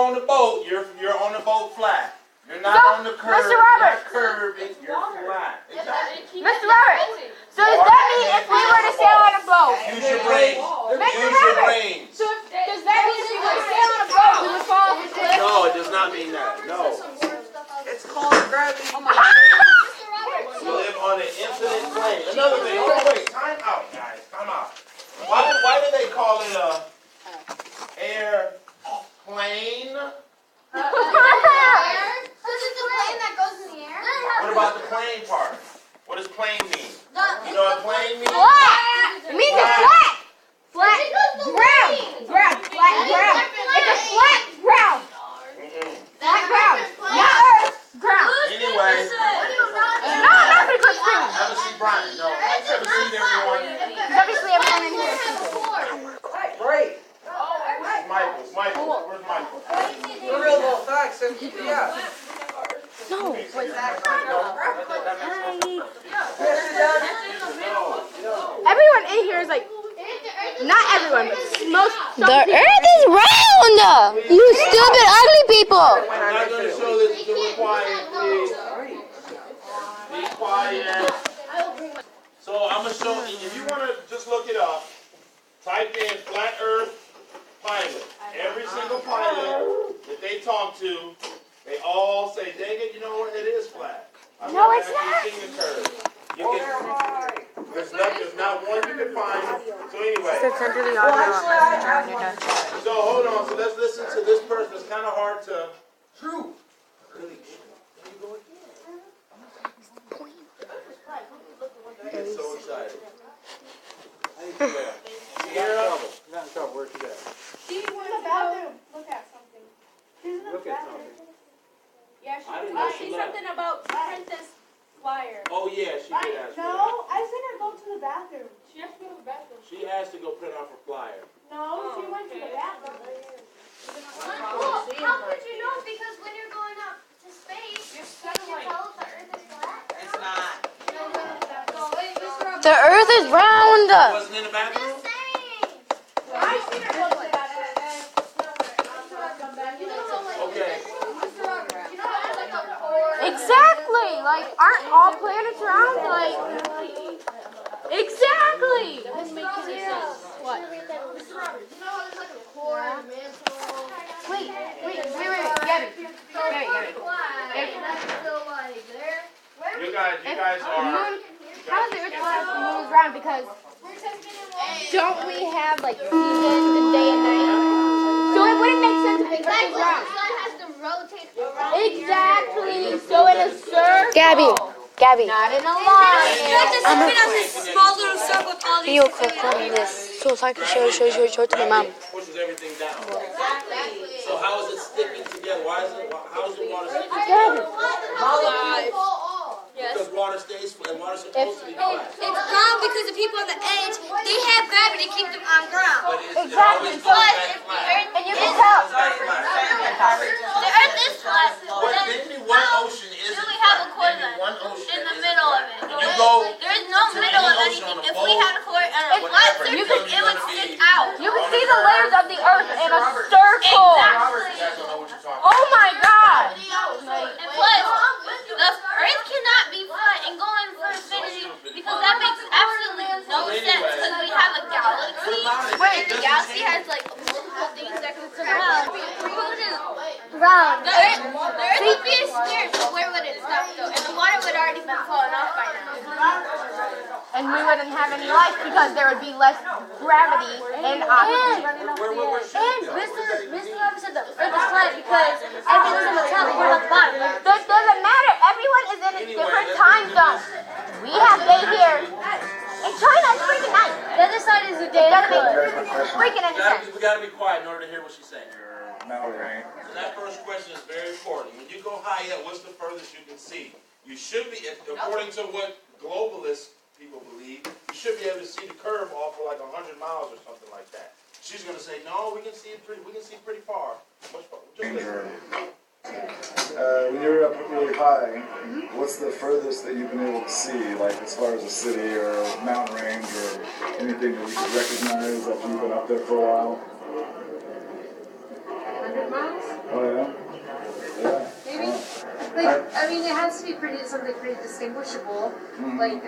on the boat, you're on the boat flat. You're not on the curve. Mr. Roberts. You're flat. Exactly. Mr. Roberts. So does that mean if we were to sail on a boat? Use your brain. Mr. Use your Roberts. brain. So does that mean if we were to sail on a boat, we would fall off a cliff? No, it does not mean that. No. It's called gravity. Oh my God. You live on an infinite plane. Another thing. Oh wait, time out, guys. Time out. Why do they call it a airplane? Because it's a plane that goes in the air. What about the plane part? What does plane mean? You know what plane means? Flat. It means it's flat. Flat ground. Ground. Flat ground. It's a flat ground. Flat ground. Not earth. Ground. Anyway. No, I'm not going to scream. Have a seat, Brian. No, have a seat, everyone. Because obviously everyone in here is Great. Michael. Where's Michael? The real little facts. Yeah. No. Everyone in here is like, not everyone, but most. The earth is round! You stupid, ugly people! I'm not going to show this to be quiet, please. Be quiet. So I'm going to show you, if you want to just look it up, type in flat earth pilot. Every single pilot that they talk to, they all say, dang it, you know what, it is flat. No, it's not. Seen the curve. There's not one you can find. So anyway. So hold on, so let's listen to this person. It's kind of hard to. True. Really. There you go again. Get so excited. Sierra. Not in trouble. Where's she at? She's in the bathroom. Look at something. She's in the Look at bathroom. something. Yeah, I didn't know she she's left. something about Princess Flyer. Oh yeah, she did ask me. No, I seen her go to the bathroom. She has to go to the bathroom. She asked to go print off her flyer. No, she went to the bathroom. Well, how could you know? Because when you're going up to space, you can tell if the Earth is flat. It's not. The earth is round! Wasn't in the bathroom? Just saying. I seen her go to the bathroom. Okay. Exactly. Like, aren't all planets round? Like, exactly. What? Wait, Gabby. You guys are. How is the Earth flat if the moon is round? Because don't we have like seasons and day and night? So it wouldn't make sense if the Earth is round. The sun has to rotate around. Exactly. So in a circle. Gabby. Not in a line. You click on this so I can show it to my mom. Pushes everything down. So how is it sticking together? How is the water sticking Gabby. together? Because water stays and water's supposed to be flat. It's round because the people on the edge, they have gravity to keep them on ground. But it's Exactly. always goes back But flat. And you can tell. The Earth is flat. What, give me one ocean is Then we have a core Give me one ocean in the is middle of it. You go There is no to middle any of ocean on anything. a If we boat, had a core and a flat whatever, surface, you're it would gonna stick be- out. You can see the layers of the Earth in a circle. Exactly. You guys don't know what you're talking about. Oh my God. And plus, the Earth cannot be flat and go in for infinity because that makes absolutely no sense because we have a galaxy. Wait, the galaxy has like multiple things that can surround. Round. The Earth would be a sphere, so where would it stop though? And the water would already been falling off by now. And we wouldn't have any life because there would be less gravity and oxygen. Mr. Robert said the earth is flat because everything's in the top and we're at the bottom. That doesn't matter. Everyone is in a different time zone. We have day here. In China, it's freaking night. The other side is the day. It doesn't make freaking any sense. We gotta be quiet in order to hear what she's saying. Mountain range. So that first question is very important. When you go high up, what's the furthest you can see? You should be, according to what globalists people believe, you should be able to see the curve off for like 100 miles or something like that. She's gonna say, no, we can see pretty far. Much far. Just listen. When you're up really high, what's the furthest that you've been able to see, like as far as a city or a mountain range or anything that you could recognize after you've been up there for a while? 100 miles? Oh yeah. Yeah. Maybe. Like, I mean, it has to be something pretty distinguishable, like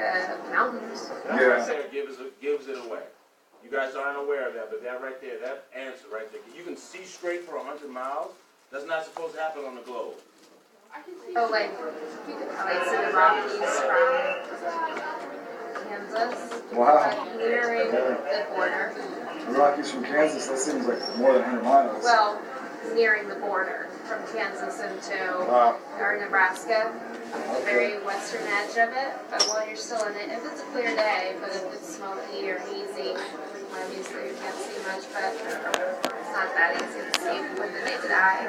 mountains. Yeah. Sarah gives it away. You guys aren't aware of that, but that right there, that answer right there, you can see straight for 100 miles. That's not supposed to happen on the globe. Oh, like in the Rockies from Kansas. Wow. Nearing the border. The Rockies from Kansas, that seems like more than 100 miles. Well, nearing the border from Kansas into or Nebraska. The very western edge of it. But while you're still in it, if it's a clear day, but if it's smoky or hazy, obviously you can't see much, but it's not that easy to see with the naked eye.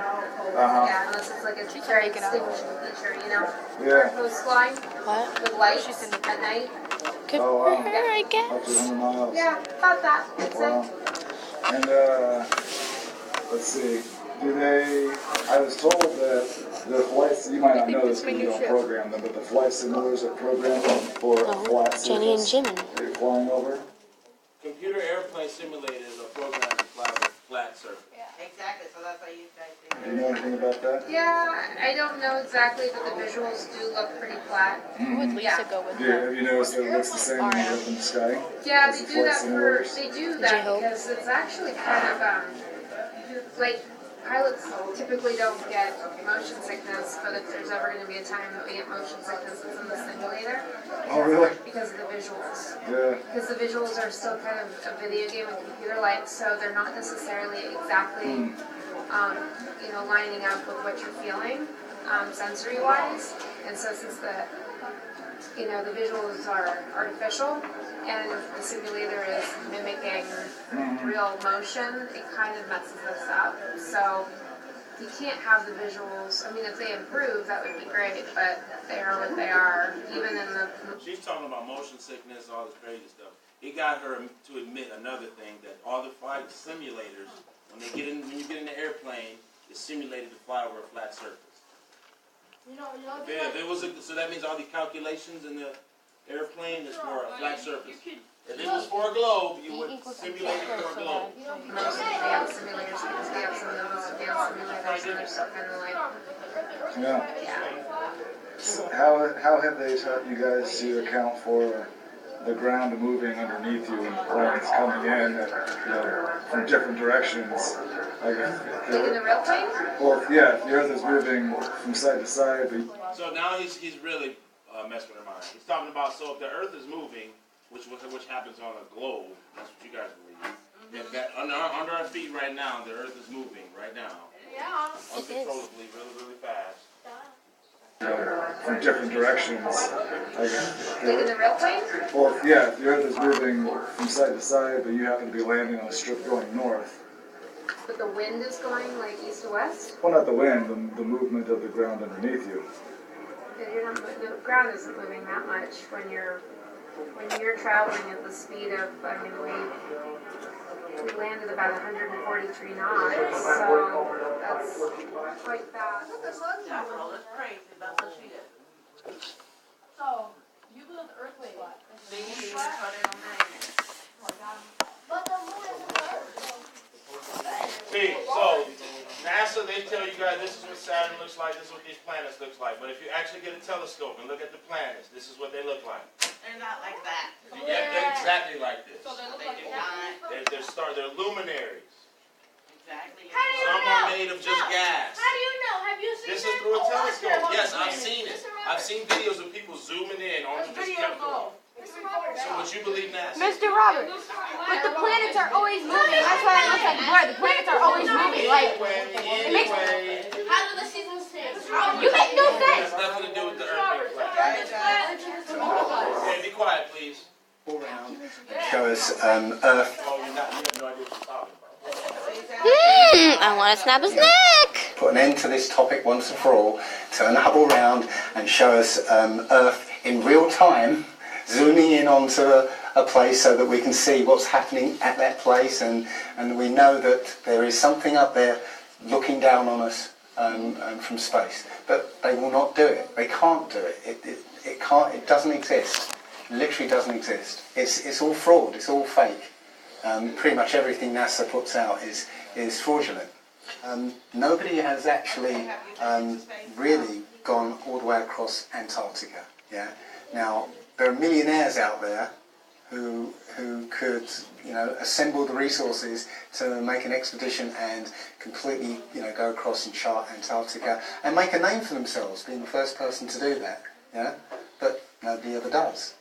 Yeah, unless it's like a very distinguishable feature, you know? Yeah. Coastline What? with lights at night. Good Oh, for wow. her, I Up guess. to 100 miles. Yeah, about that. That's Wow. it. And let's see. Do they? I was told that the flights. You might not know this because you don't program them, but the flight simulators are programmed for a flat surface. Jenny and Jimmy. They're flying over. Computer airplane simulators are programmed to fly with flat surface. Exactly, so that's how you guys Do you know anything about that? Yeah, I don't know exactly, but the visuals do look pretty flat. Who would Lisa go with? Yeah. Have you noticed that it looks the same when you're up in the sky? Yeah, As they the do that flight for, simulators? they do that J-Hope. because it's actually kind of, like, pilots typically don't get motion sickness, but if there's ever going to be a time that we get motion sickness, it's in the simulator. Oh, really? Because of the visuals. Yeah. Because the visuals are still kind of a video game and computer-like, so they're not necessarily exactly, you know, lining up with what you're feeling, sensory-wise. And so since the, you know, the visuals are artificial and the simulator is mimicking real motion, it kind of messes us up. So you can't have the visuals. I mean, if they improve, that would be great, but they are what they are. Even in the She's talking about motion sickness, all this crazy stuff. It got her to admit another thing, that all the flight simulators, when you get in the airplane, it's simulated to fly over a flat surface. If it was so that means all the calculations in the airplane is for a flat surface. If it was for a globe, you would simulate it for a globe. most advanced simulators, because we have some of the most advanced simulators, and they're still kind of like, Yeah. yeah. So how have they taught you guys to account for the ground moving underneath you and the planes coming in, from different directions? Like Like in the real plane? well, yeah, if the Earth is moving from side to side, but So now he's really messing with her mind. He's talking about, so if the Earth is moving, which happens on a globe, that's what you guys believe. If that under our feet right now, the Earth is moving right now. Yeah. Uncontrollably, really, really fast. from different directions. Like in the real plane? Well, yeah, if the Earth is moving from side to side, but you happen to be landing on a strip going north. But the wind is going like east to west? Well, not the wind, the movement of the ground underneath you. You're not, the ground isn't moving that much when you're traveling at the speed of, I mean, we landed about 143 knots, so that's quite fast. That's crazy, that's what she did. So, you believe the earth wave. They usually cut it on But the moon is the earth. See, so NASA, they tell you guys this is what Saturn looks like, this is what these planets looks like. But if you actually get a telescope and look at the planets, this is what they look like. They're not like that. Yeah, they're exactly like this. So they look They like do not. They're luminaries. Exactly. Some are made of just gas. How do you know? Have you seen This that? is through a Oh, telescope. watch Yes, it. I've seen it. I've seen videos of people zooming in on this chemical. So would you believe NASA? Mr. Roberts, but the planets are always moving. That's why it looks like blood. The planets are always moving. Like, Anyway, How do the seasons change? you make no it sense. has nothing to do with the Earth being flat. Hey, be quiet, please. Show us Earth. Oh, you have no idea what you're talking about. I want to snap his neck. Put an end to this topic once and for all. Turn the Hubble round and show us Earth in real time, zooming in onto a place so that we can see what's happening at that place, and we know that there is something up there looking down on us from space. But they will not do it. They can't do it. It can't. It doesn't exist. It literally doesn't exist. It's all fraud. It's all fake. Pretty much everything NASA puts out is fraudulent. nobody has actually really gone all the way across Antarctica. Yeah. Now there are millionaires out there who could, you know, assemble the resources to make an expedition and completely, you know, go across and chart Antarctica and make a name for themselves, being the first person to do that. Yeah. But nobody ever does.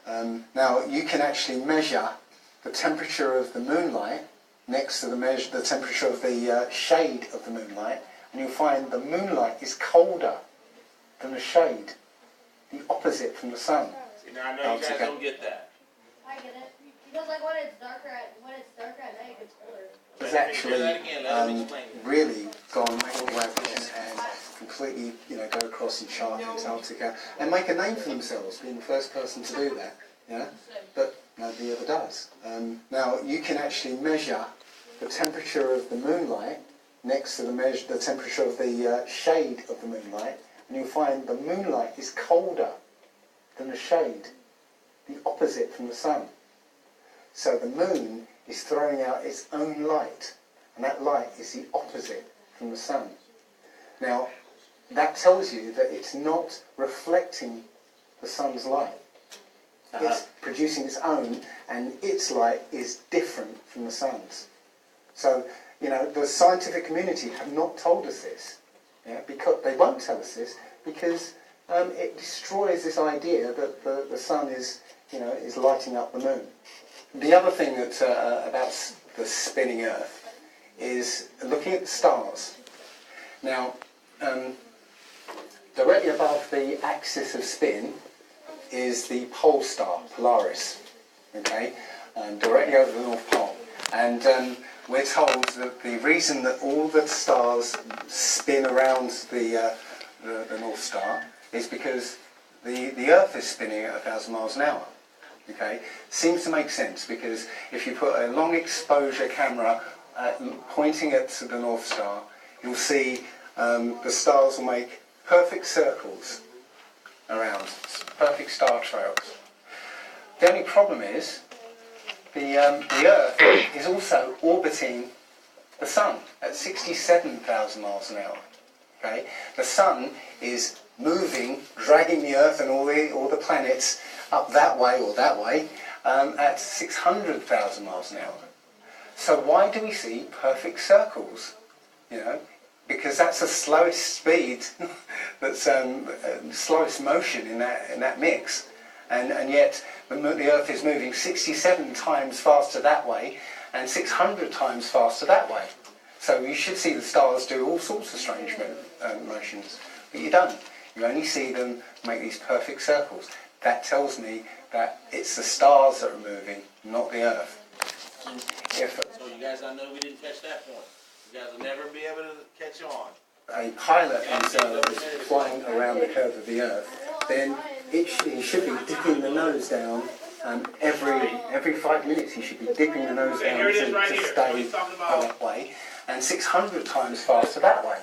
Now you can actually measure the temperature of the moonlight next to the temperature of the shade of the moonlight, and you'll find the moonlight is colder than the shade, the opposite from the sun. See, now I know you guys don't get that. I get it. Because like when it's darker at night, it's colder. It's actually really gone all the way across and completely, you know, go across and chart Antarctica and make a name for themselves, being the first person to do that. Yeah, but nobody ever does. Now you can actually measure the temperature of the moonlight next to the temperature of the shade of the moonlight, and you'll find the moonlight is colder than the shade, the opposite from the sun. So the moon is throwing out its own light, and that light is the opposite from the sun. Now, that tells you that it's not reflecting the sun's light. It's producing its own, and its light is different from the sun's. So, you know, the scientific community have not told us this. Yeah, because they won't tell us this because it destroys this idea that the sun is, you know, is lighting up the moon. The other thing that about the spinning Earth is looking at the stars. Now, directly above the axis of spin is the pole star, Polaris, okay, directly over the North Pole. And we're told that the reason that all the stars spin around the North Star is because the Earth is spinning at 1,000 miles an hour. Okay, seems to make sense because if you put a long exposure camera pointing at the North Star, you'll see the stars will make perfect circles around, perfect star trails. The only problem is the Earth is also orbiting the Sun at 67,000 miles an hour. Okay, the Sun is moving, dragging the Earth and all the planets up that way or that way at 600,000 miles an hour. So why do we see perfect circles? You know, because that's the slowest speed, that's slowest motion in that mix, and yet the Earth is moving 67 times faster that way and 600 times faster that way. So you should see the stars do all sorts of strange motions, but you don't. You only see them make these perfect circles. That tells me that it's the stars that are moving, not the Earth. So you guys, I know we didn't catch that point. You guys will never be able to catch on. A pilot is flying around the curve of the Earth, then he should be dipping the nose down every 5 minutes. He should be dipping the nose down to stay that way, and 600 times faster that way.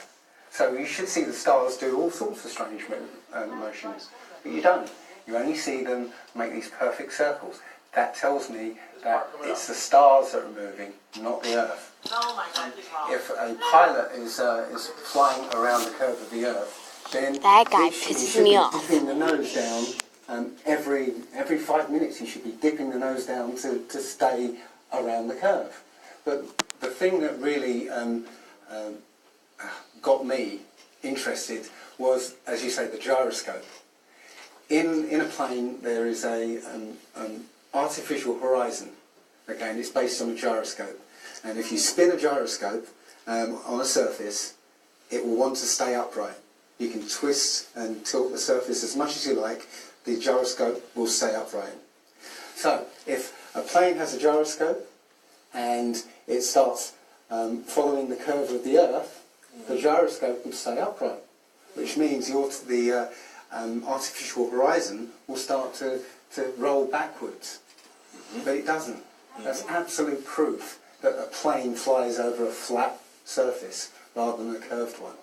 So you should see the stars do all sorts of strange motions, but you don't. You only see them make these perfect circles. That tells me that it's the stars that are moving, not the Earth. Oh my God, If a pilot is flying around the curve of the Earth, then That guy he pisses should me be off. dipping the nose down every 5 minutes. He should be dipping the nose down to stay around the curve. But the thing that really got me interested was, as you say, the gyroscope. In a plane there is an artificial horizon, okay, and it's based on a gyroscope. And if you spin a gyroscope on a surface, it will want to stay upright. You can twist and tilt the surface as much as you like, the gyroscope will stay upright. So if a plane has a gyroscope and it starts following the curve of the Earth, the gyroscope will stay upright, which means the artificial horizon will start to roll backwards. But it doesn't. That's absolute proof that a plane flies over a flat surface rather than a curved one.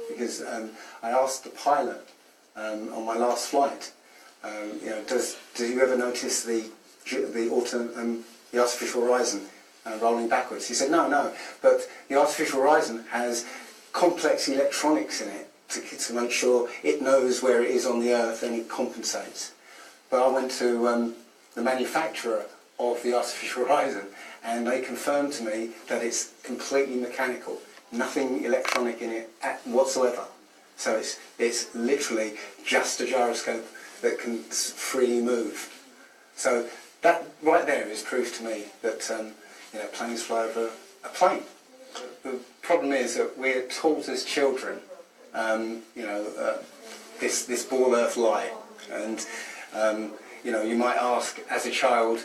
Because I asked the pilot on my last flight, do you ever notice the artificial horizon rolling backwards. He said, no, but the artificial horizon has complex electronics in it to make sure it knows where it is on the Earth and it compensates. But I went to the manufacturer of the artificial horizon, and they confirmed to me that it's completely mechanical, nothing electronic in it whatsoever. So it's literally just a gyroscope that can freely move. So that right there is proof to me that planes fly over a plane. The problem is that we're taught as children, this ball Earth lie, and you might ask as a child,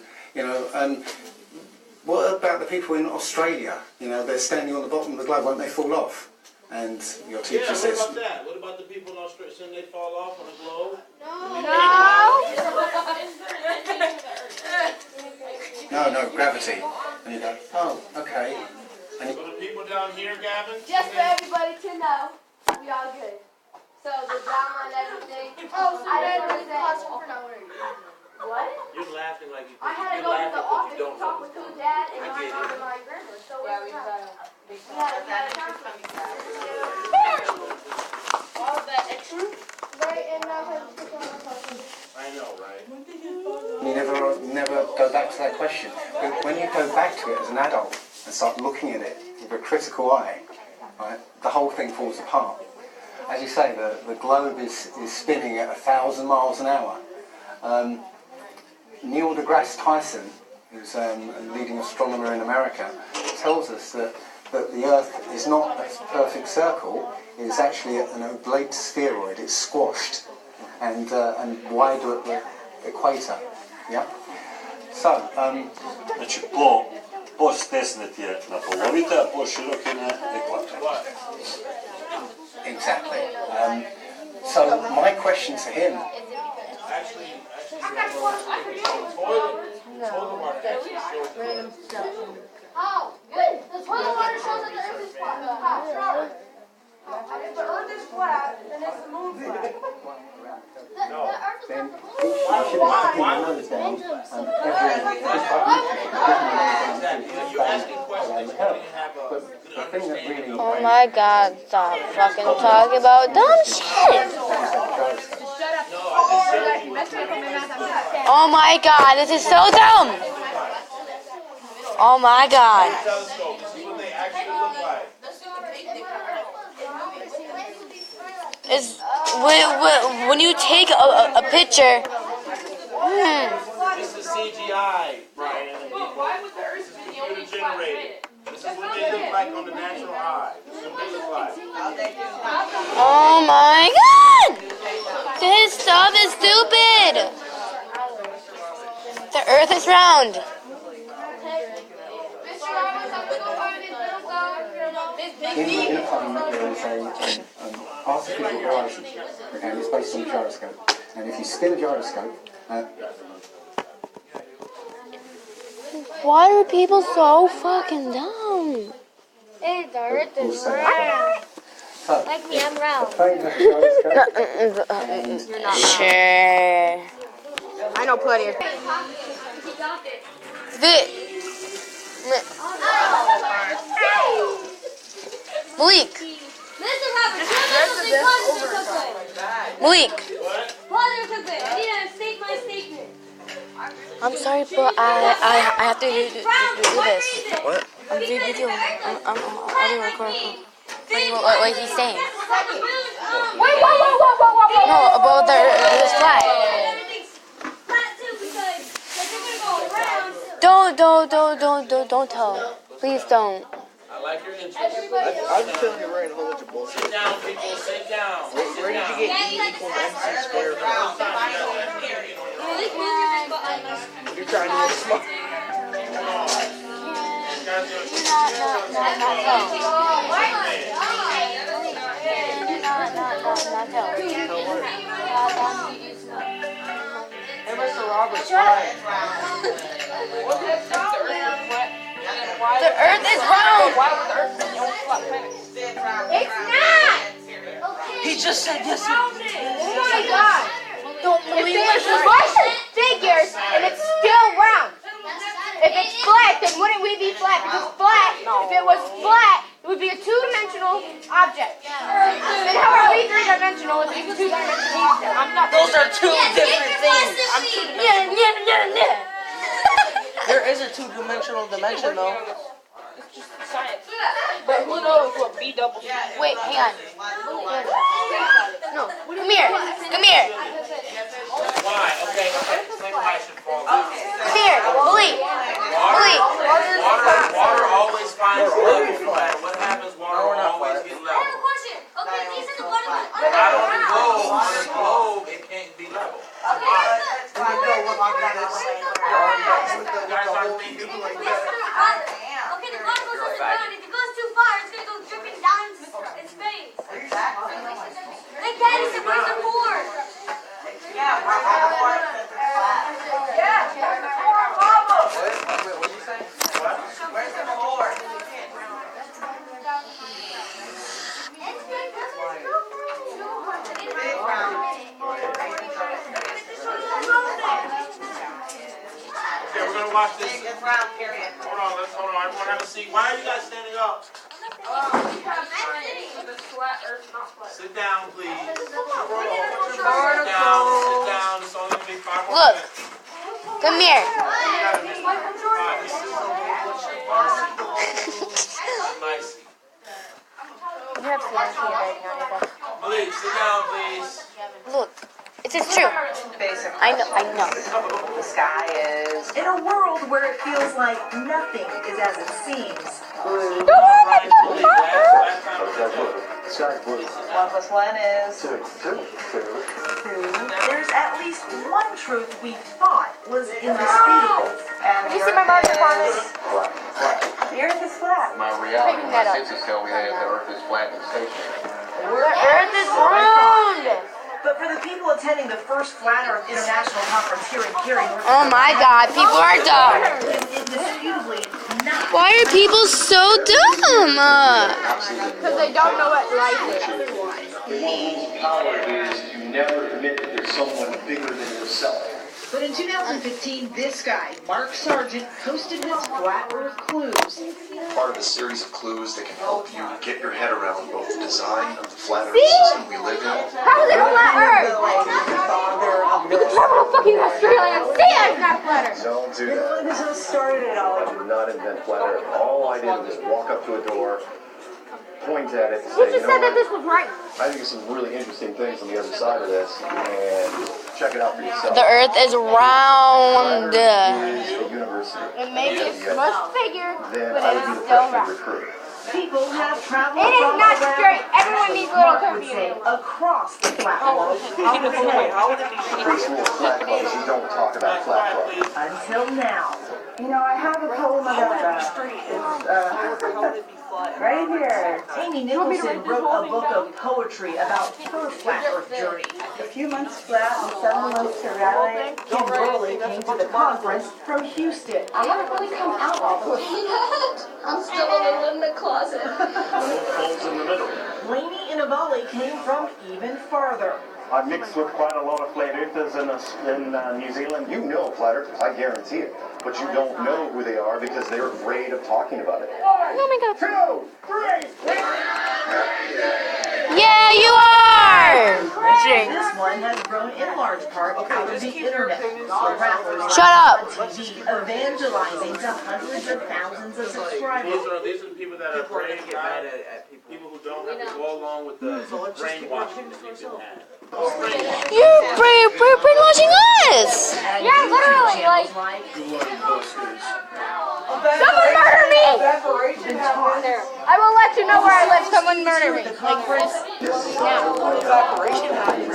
what about the people in Australia? They're standing on the bottom of the globe, won't they fall off? And your teacher says, what about that? What about the people in Australia? Shouldn't they fall off on the globe? No, gravity. And you go, oh, okay. And So the people down here, Gavin? Just for everybody to know, we all good. So the drama and everything. Oh, so I didn't really classroom for no reason. What? You're laughing like you. I had to go to the office to talk with two dad and my mom and my grandma. So we had a conference. All that extra. Right, and now I have to put on my phone. I know, right? you never go back to that question. But when you go back to it as an adult and start looking at it with a critical eye, right, the whole thing falls apart. As you say, the globe is spinning at 1,000 miles an hour. Neil deGrasse Tyson, who's a leading astronomer in America, tells us that the Earth is not a perfect circle, it's actually an oblate spheroid, it's squashed and wide at the equator. Yeah? So, Znači po stesnet je na polovite, a po širok je na ekvator. exactly. So my question to him, Oh, good. The toilet water shows that the earth is flat. How? If the earth is flat, then it's the moon flat. The earth is then not the he moon. should have taken the nose down and But the thing that really Oh my god, stop fucking talking about dumb shit! Oh my god, this is so dumb! Oh my god. Telescope. This is what they actually look like. It's, when you take a picture... This is CGI, Brian. This is computer generated. This is what they look like on the natural eye. This is what they look like. Oh my god! This stuff is stupid! The earth is round. in a plane there is an artificial horizon, okay, it's based on a gyroscope. And if you spin a gyroscope, Why are people so fucking dumb? Hey, the earth is round. Like me, I'm round. plane has a gyroscope. Sure. I know plenty of Malik. Malik. I'm sorry, but I have to do this. What? I'm doing video. I'm recording. What he's saying. No, about this flag. Don't tell. Please don't. I like your interest. I'm just telling you right, a whole bunch of bullshit. Sit down, people. Sit down. Where did you get E equals MC squared from? You're trying to get smart. Hey, Mr. Roberts, right. The earth is round. Why would the earth be the only flat planet? It's not! He just said yes. Oh my god! If there's Russian figures and it's still round, if it's flat, then wouldn't we be flat it was flat, it would be a two-dimensional object. Then how are we three-dimensional if it's a two-dimensional object? I'm not. Those are two different things. There is a two-dimensional dimension though. Science. But who knows what B double C? Wait, hang on. No, come here. Come here. Why? Okay. Explain why I should fall down. Come here. Believe. Water always finds level. No matter what happens, water will always get level. Okay, these are the bottom ones. Not on the globe, it can't be level. Okay, You guys aren't thinking like that. okay, the bottom goes underground. If it goes too far, it's gonna go dripping down in space. Hey, Daddy, so where's the board? Okay, we're gonna watch this. Hold on. Everyone have a seat. Why are you guys standing up? Sit down, please. Sit down. It's only gonna be 5 more Look. minutes. Come here. Nice. You have to see Please, sit down, please. Look. It's true. I know. The sky is in a world where it feels like nothing is as it seems. Blue. Sky's blue. 1 plus 1 is 2. 2. 2. There's at least one truth we thought was indisputable. And You see my marker on it? the Earth is flat. My reality, Picking that my up. senses tell me that the Earth is flat and stationary. The Earth is round. But for the people attending the first Flat Earth International Conference here in Cary, North Oh my God, people are dumb. indisputably not. Why are people so dumb? Because they don't know what life is. Power is to never admit that there's someone bigger than yourself. But in 2015, this guy, Mark Sargent, posted his Flat Earth clues. Part of a series of clues that can help you get your head around both the design of the flat Earth system we live in. How is it a flat Earth? You can travel to fucking Australia and see it's not flat Earth. Don't do that. This was started it all. I did not invent flat Earth. All I did was walk up to a door, point at it, and You say, just said that this was right. I think there's some really interesting things on the other side of this, and check it out for yourself. The Earth is round. Flat Earth is a university. It may be much bigger, Then but I it would be is the still freshman round. recruit. People have traveled It is from not around straight. Everyone actually, needs a little Mark would curvy. say, across the flat world. First rule of flat club is you don't talk about flat club. Until now. You know, I have a poem about right here. Amy Nicholson wrote a book of poetry about her flat Earth journey. A few months flat and 7 months to rally. Kim Burley came to the conference from Houston. I haven't really come out all the way yet. I'm still a little in the closet. Falls in the middle. Lainey Inavali came from even farther. I mixed with quite a lot of flat earthers in New Zealand. You know flat earthers, I guarantee it. But you don't know who they are because they're afraid of talking about it. Oh my God. 2, 3. Yeah, you are. This one has grown in large part because of the internet. Rappers Shut up. on TV evangelizing to hundreds of thousands of subscribers. These are the people that are afraid to get mad at people who don't have to go along with the brainwashing that we've been had. You're brainwashing us. Yeah, literally, like. Someone murder me! I will let you know where I live. Someone murder me. Like,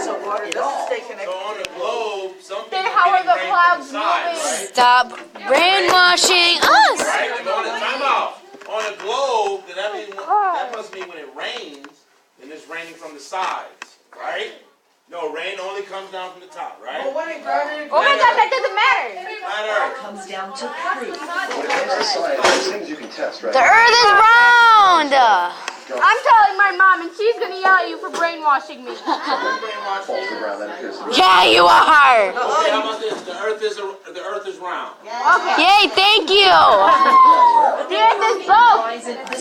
So on the globe, some people how are the rain clouds from the side, moving? right? Stop brainwashing us. Right? And time out. On a globe, then that must mean when it rains, then it's raining from the sides, right? No, rain only comes down from the top, right? oh my God, that doesn't matter. Flat Earth. Comes down to proof. When it comes to science, there's things you can test, right? The Earth is round. I'm telling my mom, and she's gonna yell at you for brainwashing me. Falls to the ground, then appears to be. Yeah, you are. Okay, how about this? The Earth is round. Okay. Yay, thank you. The Earth is both. Lies in the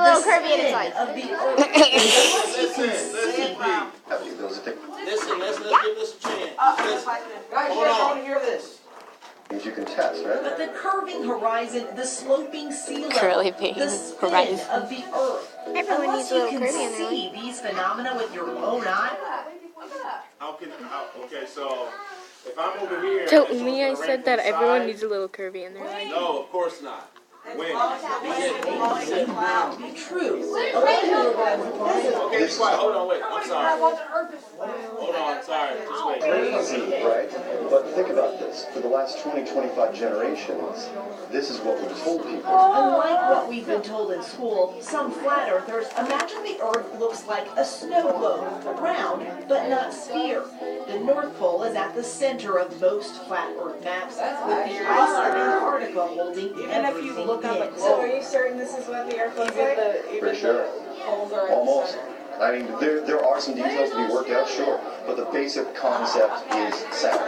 a little curvy in its life. Of the Earth. Listen, let's give this a chance. Hold on. hear this. Things you can test, right? But the curving horizon, the sloping sea Curly level, paint the spin horizon. of the Earth. Everyone Unless needs a you little can curvy in their see these phenomena with your own eye, Okay, so if I'm over here. To and me, I it's said from that the everyone side, needs a little curvy in their life. No, of course not. When? be true. Okay, be quiet. Hold on, wait. I'm sorry. Hold on, sorry. Just wait. Crazy, right? But think about this. For the last 20, 25 generations, this is what we've told people. Unlike what we've been told in school, some flat earthers imagine the Earth looks like a snow globe, round but not sphere. The North Pole is at the center of most flat Earth maps, with the ice of Antarctica holding everything in. So are you certain this is what the Earth looks like? For sure. Almost. I mean, there are some details to be worked out, sure, but the basic concept is sound.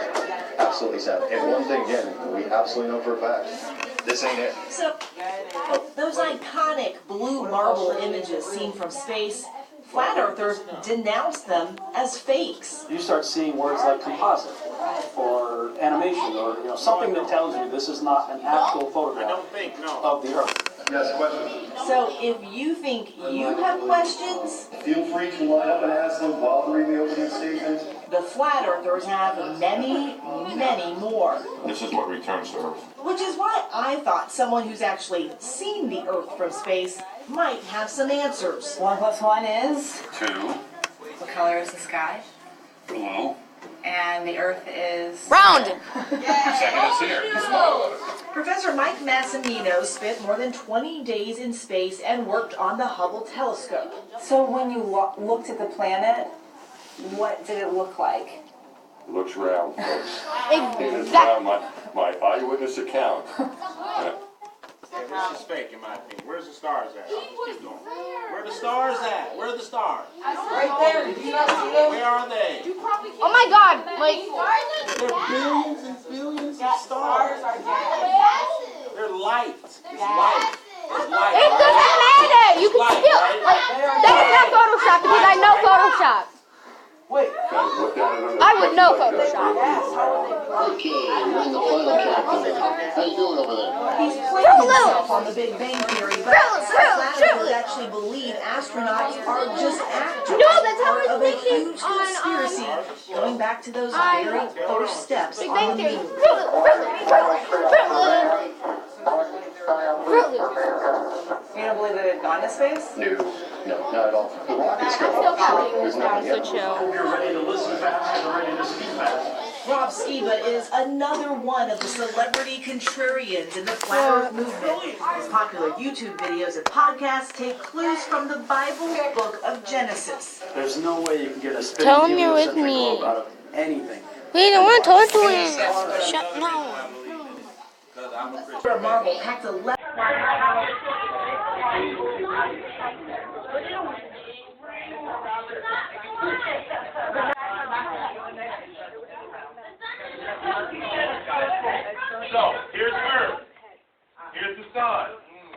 Absolutely sound. And one thing, again, we absolutely know for a fact, this ain't it. So, those iconic blue marble images seen from space, flat earthers denounce them as fakes. You start seeing words like composite or animation or something that tells you this is not an actual photograph of the Earth. Yes, question. So if you think you have questions, Feel free to line up and ask them while they're reading the opening statement. the flat earthers have many, many more. This is what returns to Earth. Which is why I thought someone who's actually seen the Earth from space might have some answers. 1 + 1 is? 2. What color is the sky? Blue. And the Earth is? Round! Second is here. Professor Mike Massimino spent more than 20 days in space and worked on the Hubble telescope. So when you looked at the planet, what did it look like? It looks round, folks. It is round. My eyewitness account. This is fake, in my opinion. Where's the stars at? I'll just keep going. Where are the stars at? Where are the stars? Right there. Did you not see them? Where are they? Oh my God! Like, There are billions and billions of stars. They're light. It's light. It's light. it doesn't matter. You can still like. That is not Photoshop because I know Photoshop. Wait. I would know Photoshop. Okay, we're in the final countdown. How you doing over there? He's playing himself on the Big Bang Theory, but flat earthers actually believe astronauts are just actors, No, that's how part I of a think it huge conspiracy going back to those very first steps Big on Bang the Theory. moon. Fruit Loop. You don't believe that it had gone to space? No, not at all. The rockets go still off. counting. There's nothing yet. Hope you're ready to listen fast and ready to speak fast. Rob Skiba is another one of the celebrity contrarians in the flat earth movement. His popular YouTube videos and podcasts take clues from the Bible book of Genesis. There's no way you can get a spinning Tell him you're with heliocentric me. globe out of anything. Wait, I want to talk to him. Shut no. Marble packed 11. So, here's Earth. Here's the sun.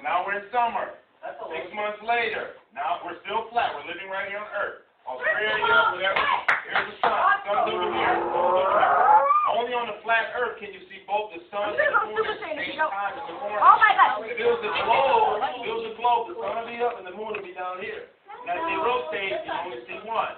Now we're in summer. 6 months later. Now we're still flat. We're living right here on Earth. Australia, whatever. Here's the sun. Sun's over here. Sun's over here. Only on the flat Earth can you see both the sun and the moon at the same time in the morning. Oh my God. Build the globe. The sun will be up and the moon will be down here. And as they rotate, you only see one.